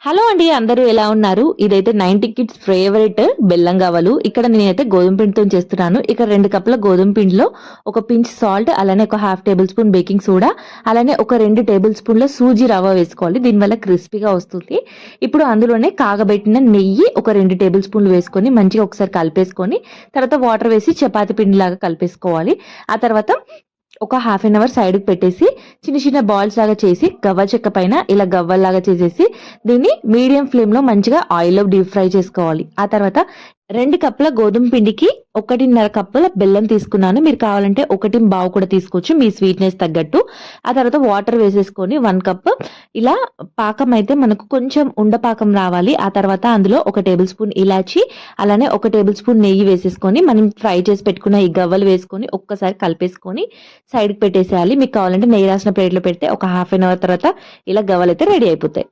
Hello అండి, అందరూ ఎలా ఉన్నారు? ఇదైతే 90 కిడ్స్ ఫేవరెట్ బెల్లం గవ్వలు. ఇక్కడ నేనైతే గోధుమ పిండితో చేస్తున్నాను. ఇక్కడ 2 కప్పుల గోధుమ పిండిలో ఒక పించ్ సాల్ట్, అలానే ఒక half table spoon baking soda, అలానే ఒక 2 టేబుల్ స్పూన్ల సూజీ రవ్వ వేసుకోవాలి. దీనివల్ల క్రిస్పీగా వస్తుంది. ఇప్పుడు అందులోనే కాగబెట్టిన నెయ్యి ఒక 2 టేబుల్ స్పూన్లు వేసుకొని మంచిగా ఒకసారి కలిపేసుకొని తర్వాత వాటర్ వేసి చపాతీ పిండిలాగా కలిపేసుకోవాలి. ఆ తర్వాత ఒక హాఫ్ అన్ అవర్ సైడ్కి పెట్టేసి చిన్న చిన్న బాల్స్ లాగా చేసి గవ్వ చెక్క పైన ఇలా గవ్వల్లాగా చేసేసి దీన్ని మీడియం ఫ్లేమ్ లో మంచిగా ఆయిల్లో డీప్ ఫ్రై చేసుకోవాలి. ఆ తర్వాత 2 కప్పుల గోధుమ పిండికి 1.5 కప్పుల బెల్లం తీసుకున్నాను. మీరు కావాలంటే 1.5 కూడా తీసుకోవచ్చు మీ స్వీట్నెస్ తగ్గట్టు. ఆ తర్వాత వాటర్ వేసేసుకొని 1 కప్ ఇలా పాకం అయితే మనకు కొంచెం ఉండపాకం రావాలి. ఆ తర్వాత అందులో 1 టేబుల్ స్పూన్ ఇలాచి, అలానే 1 టేబుల్ స్పూన్ నెయ్యి వేసేసుకొని మనం ఫ్రై చేసి పెట్టుకున్న ఈ గవ్వలు వేసుకొని ఒక్కసారి కలిపేసుకొని సైడ్కి పెట్టేసేయాలి. మీకు కావాలంటే నెయ్యి రాసిన ప్లేట్లో పెడితే ఒక హాఫ్ అన్ అవర్ తర్వాత ఇలా గవ్వలు అయితే రెడీ అయిపోతాయి.